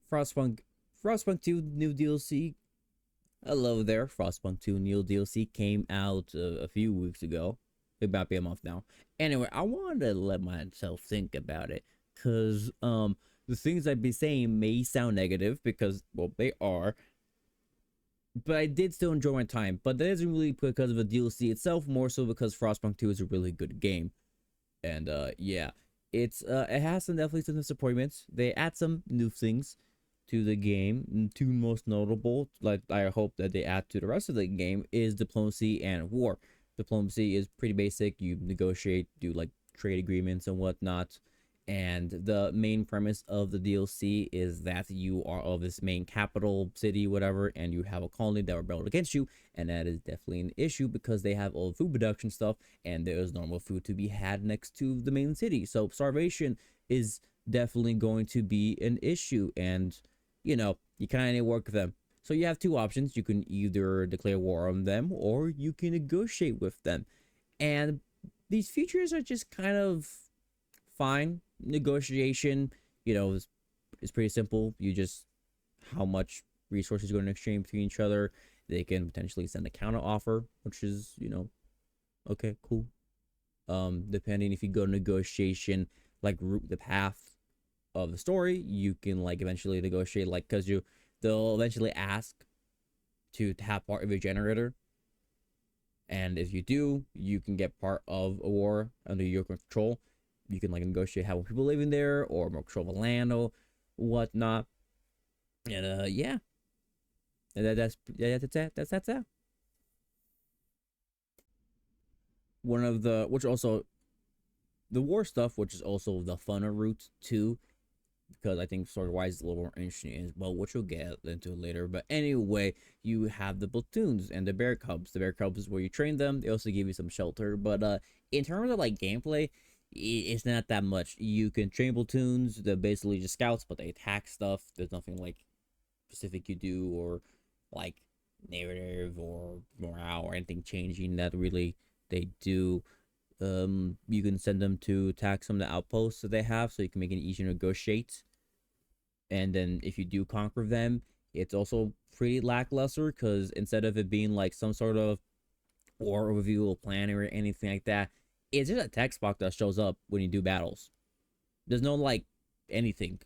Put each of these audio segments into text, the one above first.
Frostpunk, Frostpunk 2 new DLC. Hello there, Frostpunk 2 new DLC came out a few weeks ago. It might be a month now. Anyway, I wanted to let myself think about it, cause the things I'd be saying may sound negative because well they are, but I did still enjoy my time. But that isn't really because of the DLC itself, more so because Frostpunk 2 is a really good game. And yeah, it has some definitely some disappointments. They add some new things to the game. Two most notable, like I hope that they add to the rest of the game, is diplomacy and war. Diplomacy is pretty basic. You negotiate, do like trade agreements and whatnot. And the main premise of the DLC is that you are of this main capital city, whatever, and you have a colony that rebelled against you, and that is definitely an issue because they have all the food production stuff, and there is normal food to be had next to the main city. So starvation is definitely going to be an issue, and you kind of work with them. So you have two options. You can either declare war on them or you can negotiate with them. And these features are just kind of fine. Negotiation, is pretty simple. You just how much resources you're going to exchange between each other. They can potentially send a counter offer, which is, okay, cool. Depending if you go negotiation, like route the path of the story, you can like eventually negotiate, like because they'll eventually ask to have part of your generator, and if you do, you can get part of a war under your control. You can like negotiate how people living there or more control of the land or whatnot. And yeah, and that's that. One of the which also the war stuff, which is also the funner route too, because I think story wise it's a little more interesting as well, which we'll get into later. But anyway, you have the platoons and the bear cubs. The bear cubs is where you train them. They also give you some shelter, but in terms of like gameplay, it's not that much. You can train platoons. They're basically just scouts, but they attack stuff. There's nothing like specific you do or like narrative or morale or anything changing that really they do. You can send them to attack some of the outposts that they have, so you can make it easier to negotiate. And then if you do conquer them, it's also pretty lackluster because instead of it being like some sort of war overview or plan or anything like that, it's just a text box that shows up when you do battles. There's no like anything.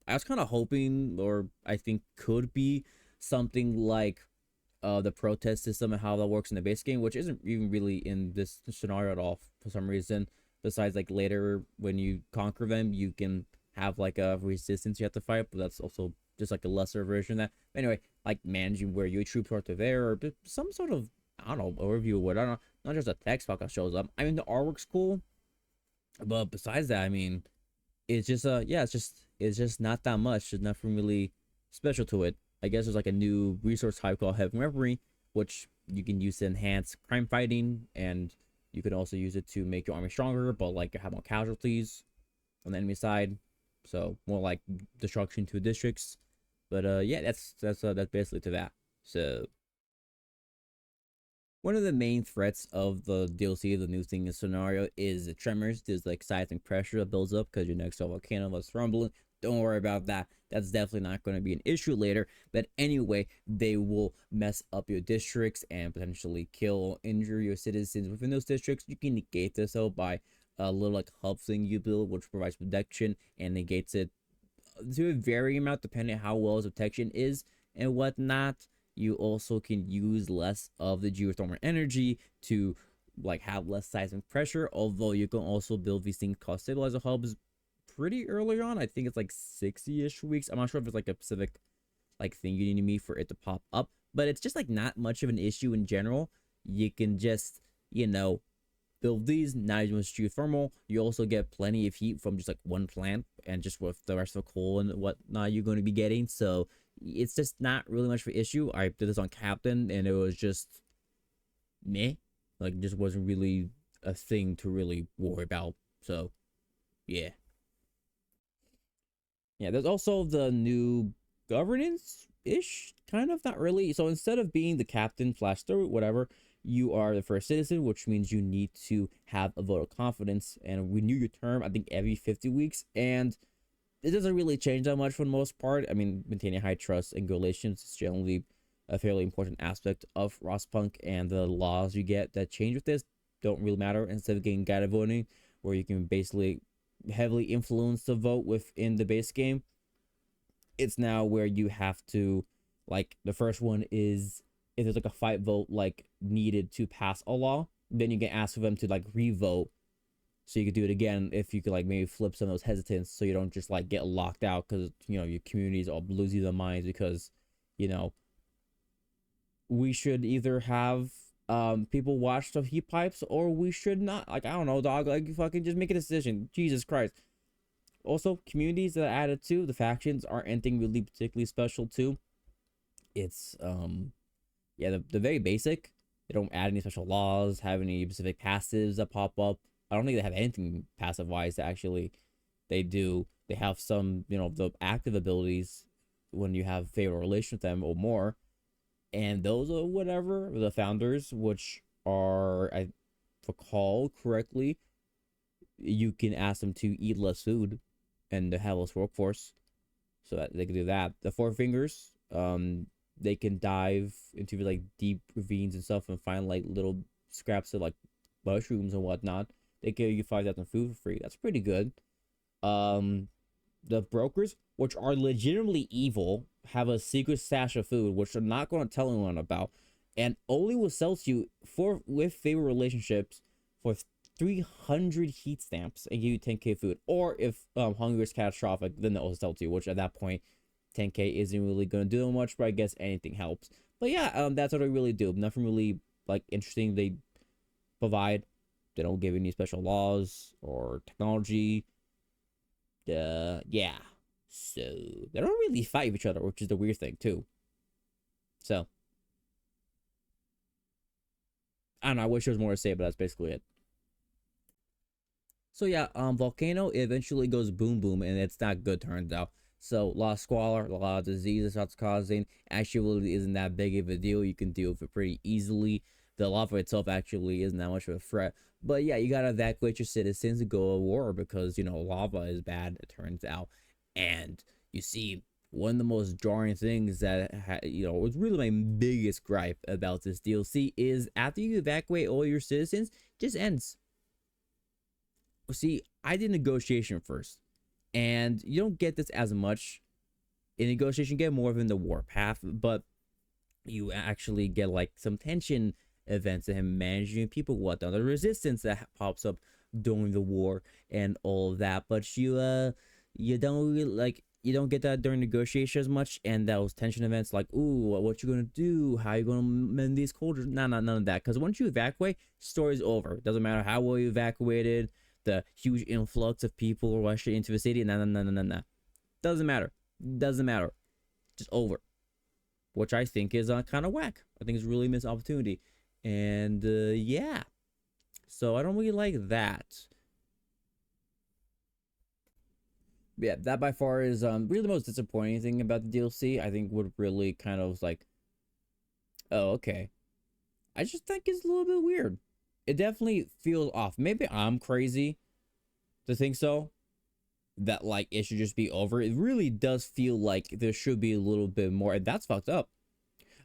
I was kind of hoping, or I think could be something like the protest system and how that works in the base game, which isn't even really in this scenario at all for some reason. Besides, like later when you conquer them, you can have like a resistance you have to fight, but that's also just like a lesser version of that. Anyway, like managing where your troops are to there, or some sort of I don't know overview of what I don't know, not just a text box that shows up. I mean, the artwork's cool, but besides that, I mean, it's just yeah, it's just not that much. There's nothing really special to it. I guess there's like a new resource type called Heavy Weaponry, which you can use to enhance crime fighting, and you can also use it to make your army stronger, but like have more casualties on the enemy side, so more like destruction to districts. But yeah, that's basically to that. So one of the main threats of the DLC, the new thing in scenario, is the tremors. There's like seismic pressure that builds up because you're next to a volcano that's rumbling. Don't worry about that. That's definitely not going to be an issue later. But anyway, they will mess up your districts and potentially kill, injure your citizens within those districts. You can negate this though by a little like hub thing you build, which provides protection and negates it to a varying amount depending on how well his protection is and whatnot. You also can use less of the geothermal energy to like have less seismic pressure, although you can also build these things called stabilizer hubs pretty early on. I think it's like 60-ish weeks. I'm not sure if it's like a specific like thing you need to meet for it to pop up, but it's just like not much of an issue in general. You can just build these, not as much geothermal. You also get plenty of heat from just like one plant, and just with the rest of the coal and whatnot you're going to be getting. So it's just not really much of an issue. I did this on Captain, and it was just meh. Like, just wasn't really a thing to really worry about. So yeah. Yeah, there's also the new governance ish, kind of, not really. So instead of being the captain slash third, whatever, you are the first citizen, which means you need to have a vote of confidence and renew your term, I think, every 50 weeks. And it doesn't really change that much for the most part. I mean, maintaining high trust and good relations is generally a fairly important aspect of Frostpunk, and the laws you get that change with this don't really matter. Instead of getting guided voting, where you can basically heavily influence the vote within the base game, it's now where you have to, like, the first one is if there's like a fight vote like needed to pass a law, then you can ask for them to like re-vote, so you could do it again if you could like maybe flip some of those hesitants, so you don't just like get locked out because your communities all losing their minds because you know we should either have people watch the heat pipes or we should not. Like, I don't know, dog, like fucking just make a decision. Jesus Christ. Also, communities that are added to the factions aren't anything really particularly special too. It's yeah, the very basic. They don't add any special laws, have any specific passives that pop up. I don't think they have anything passive wise actually. They do. They have some, the active abilities when you have favorable relation with them or more. And those are whatever the founders, which are, I recall correctly, you can ask them to eat less food and to have less workforce, so that they can do that. The Four Fingers, they can dive into like deep ravines and stuff and find like little scraps of like mushrooms and whatnot. They give you 5,000 food for free. That's pretty good. The brokers, which are legitimately evil, have a secret stash of food which they're not going to tell anyone about, and only will sell to you with favor relationships for 300 heat stamps and give you 10k food. Or if hunger is catastrophic, then they'll also sell to you, which at that point 10k isn't really going to do much, but I guess anything helps. But yeah, that's what they really do. Nothing really like interesting they provide. They don't give any special laws or technology. Yeah. So they don't really fight each other, which is the weird thing too. So I don't know. I wish there was more to say, but that's basically it. So yeah, volcano eventually goes boom boom, and it's not good, turns out. So a lot of squalor, a lot of disease it starts causing. Actually, isn't that big of a deal. You can deal with it pretty easily. The lava itself actually isn't that much of a threat. But yeah, you gotta evacuate your citizens to go to war because lava is bad. It turns out, and you see one of the most jarring things that was really my biggest gripe about this DLC is after you evacuate all your citizens, it just ends. See, I did negotiation first, and you don't get this as much in negotiation. You get more of in the warpath, but you actually get like some tension events and him managing people, whatnot, the resistance that pops up during the war and all of that. But you don't really, like, you don't get that during negotiation as much, and those tension events like, ooh, what you gonna do, how you gonna mend these cultures. None of that, because once you evacuate, story's over. Doesn't matter how well you evacuated, the huge influx of people rushing into the city. No. Doesn't matter. Doesn't matter. Just over. Which I think is kind of whack. I think it's really a missed opportunity. And yeah. So I don't really like that. Yeah, that by far is really the most disappointing thing about the DLC. I think would really kind of like, oh, okay. I just think it's a little bit weird. It definitely feels off. Maybe I'm crazy to think so, that like it should just be over. It really does feel like there should be a little bit more, and that's fucked up.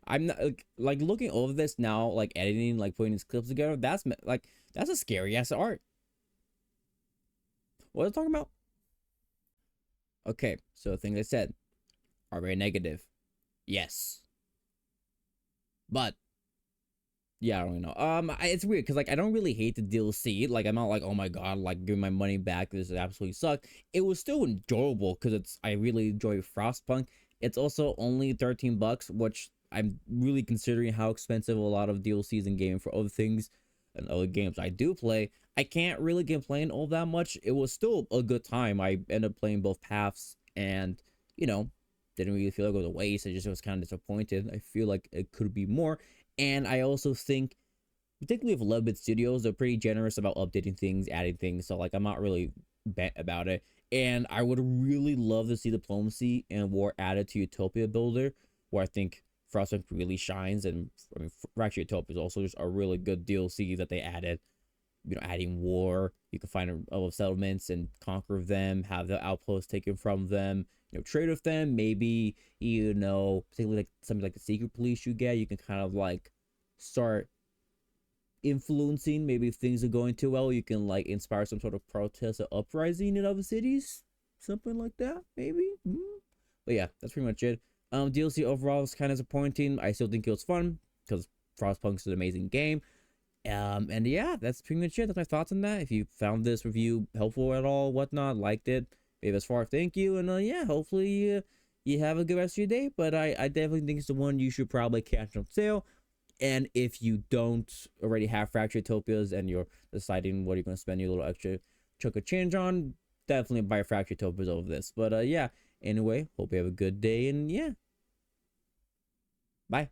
I'm not like looking over this now, like editing, like putting these clips together. That's a scary ass art. What was I talking about? Okay, so the things I said are very negative. Yes, but yeah, I don't really know. It's weird because like I don't really hate the DLC. Like I'm not like, oh my god, like give my money back. This absolutely sucked. It was still enjoyable because I really enjoy Frostpunk. It's also only $13, which I'm really considering how expensive a lot of DLCs in game for other things and other games I do play. I can't really complain all that much. It was still a good time. I ended up playing both paths, and didn't really feel like it was a waste. I just was kind of disappointed. I feel like it could be more. And I also think, particularly with 11-bit studios, they're pretty generous about updating things, adding things. So like I'm not really bent about it. And I would really love to see diplomacy and war added to Utopia Builder, where I think Frostpunk really shines. And I mean, actually, Utopia is also just a really good DLC that they added. adding war. You can find settlements and conquer them, have the outposts taken from them, trade with them. Maybe, particularly like something like the secret police you get, you can kind of like start influencing. Maybe if things are going too well, you can like inspire some sort of protest or uprising in other cities, something like that, maybe. But yeah, that's pretty much it. DLC overall is kind of disappointing. I still think it was fun because Frostpunk is an amazing game. And yeah, that's pretty much it. That's my thoughts on that. If you found this review helpful at all, whatnot, liked it, maybe as far, thank you. And yeah, hopefully you have a good rest of your day. But I definitely think it's the one you should probably catch on sale. And if you don't already have Fractured Utopias and you're deciding what you're going to spend your little extra chunk of change on, definitely buy Fractured Utopias over this. But yeah, anyway, hope you have a good day, and yeah, bye.